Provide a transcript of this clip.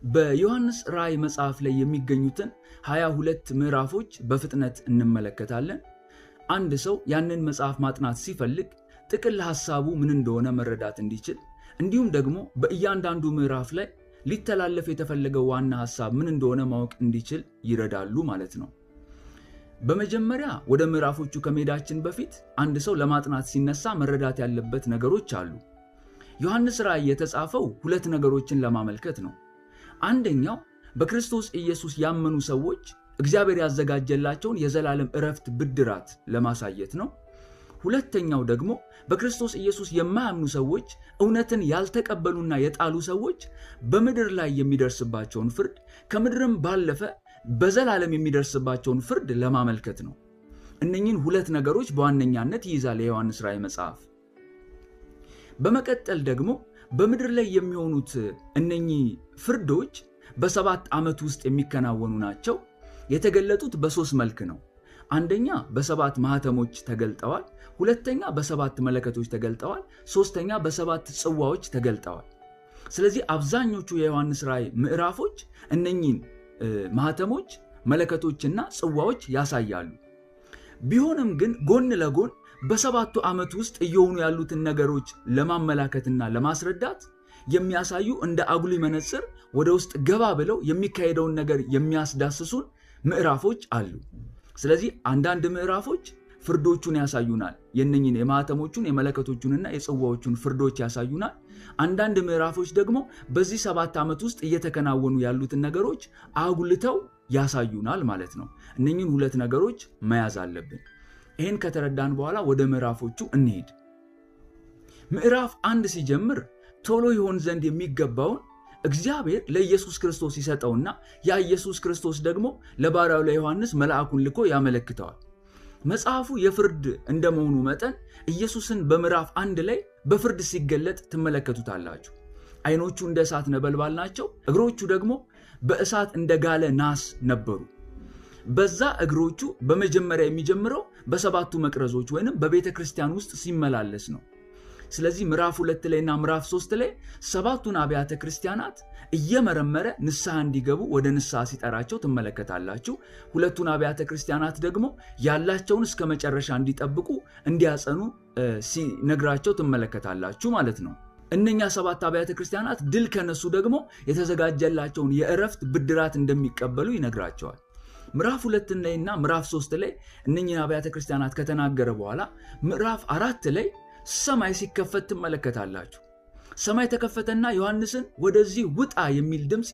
በዮሐንስ ራእይ መጽሐፍ ላይ የሚገኙትን 22 ምዕራፎች በፍጥነት እንመለከታለን። አንድ ሰው ያንን መጽሐፍ ማጥናት ሲፈልግ ጥቅል ሐሳቡ ምን እንደሆነ መረዳት እንዲችል እንዲሁም ደግሞ በእያንዳንዱ ምዕራፍ ላይ ሊተላለፍ የተፈለገው ዋና ሐሳብ ምን እንደሆነ ማወቅ እንዲችል ይረዳሉ ማለት ነው። በመጀመሪያ ወደ ምዕራፎቹ ከመሄዳችን በፊት አንድ ሰው ለማጥናት ሲነሳ መረዳት ያለበት ነገሮች አሉ። ዮሐንስ ራእይ የተጻፈው ሁለት ነገሮችን ለማመልከት ነው። አንደኛው በክርስቶስ ኢየሱስ ያመኑ ሰዎች እግዚአብሔር ያዘጋጀላቸውን የዘላለም ዕረፍት ብድራት ለማሳየት ነው። ሁለተኛው ደግሞ በክርስቶስ ኢየሱስ የማያምኑ ሰዎች፣ እውነትን ያልተቀበሉና የጣሉ ሰዎች በምድር ላይ የሚደርስባቸውን ፍርድ፣ ከምድርም ባለፈ በዘላለም የሚደርስባቸውን ፍርድ ለማመልከት ነው። እነኚህን ሁለት ነገሮች በዋነኛነት ይይዛል የዮሐንስ ራእይ መጽሐፍ። በመቀጠል ደግሞ በምድር ላይ የሚሆኑት እነኚህ ፍርዶች በ7 ዓመት ውስጥ የሚከናወኑ ናቸው። የተገለጡት በ3 መልክ ነው። አንደኛ በ7 ማህተሞች ተገልጠዋል። ሁለተኛ በ7 መለከቶች ተገልጠዋል። ሶስተኛ በ7 ጽዋዎች ተገልጠዋል። ስለዚህ አብዛኞቹ የዮሐንስ ራእይ ምዕራፎች እነኚህን ማህተሞች፣ መለከቶችና ጽዋዎች ያሳያሉ። ቢሆንም ግን ጎን ለጎን በ7 ዓመት ውስጥ እየሆኑ ያሉትን ነገሮች ለማመላከትና ለማስረዳት የሚያሳዩ እንደ አጉሊ መነጽር ወደ ውስጥ ገባ ብለው የሚካሄደውን ነገር የሚያስዳስሱን ምዕራፎች አሉ። ስለዚህ አንዳንድ ምዕራፎች ፍርዶቹን ያሳዩናል። የነኝን የማህተሞቹን፣ የመለከቶቹንና የጽዋዎቹን ፍርዶች ያሳዩናል። አንዳንድ ምዕራፎች ደግሞ በዚህ 7 ዓመት ውስጥ እየተከናወኑ ያሉትን ነገሮች አጉልተው ያሳዩናል ማለት ነው። እነኝን ሁለት ነገሮች መያዝ አለብን። ይህን ከተረዳን በኋላ ወደ ምዕራፎቹ እንሄድ። ምዕራፍ 1 ሲጀምር ቶሎ ይሆን ዘንድ የሚገባውን እግዚአብሔር ለኢየሱስ ክርስቶስ ይሰጠውና ያ ኢየሱስ ክርስቶስ ደግሞ ለባሪያው ለዮሐንስ መልአኩን ልኮ ያመለክተዋል። መጽሐፉ የፍርድ እንደመሆኑ መጠን ኢየሱስን በምዕራፍ 1 ላይ በፍርድ ሲገለጥ ትመለከቱታላችሁ። ዓይኖቹ እንደ እሳት ነበልባል ናቸው፣ እግሮቹ ደግሞ በእሳት እንደጋለ ናስ ነበሩ። በዛ እግሮቹ በመጀመሪያ የሚጀምረው በ7ቱ መቅረዞች ወይንም በቤተ ክርስቲያን ውስጥ ሲመላለስ ነው። ስለዚህ ምዕራፍ 2 ላይና ምዕራፍ 3 ላይ 7ቱን አብያተ ክርስቲያናት እየመረመረ ንስሐ እንዲገቡ ወደ ንስሐ ሲጠራቸው ትመለከታላችሁ። 2ቱን አብያተ ክርስቲያናት ደግሞ ያላቸውን እስከ መጨረሻ እንዲጠብቁ እንዲያጸኑ ሲነግራቸው ትመለከታላችሁ ማለት ነው። እነኛ 7 አብያተ ክርስቲያናት ድል ከነሱ ደግሞ የተዘጋጀላቸውን የዕረፍት ብድራት እንደሚቀበሉ ይነግራቸዋል። ምዕራፍ 2 ላይና ምዕራፍ 3 ላይ እነኚህን አብያተ ክርስቲያናት ከተናገረ በኋላ ምዕራፍ 4 ላይ ሰማይ ሲከፈት ትመለከታላችሁ። ሰማይ ተከፈተና ዮሐንስን ወደዚህ ውጣ የሚል ድምፅ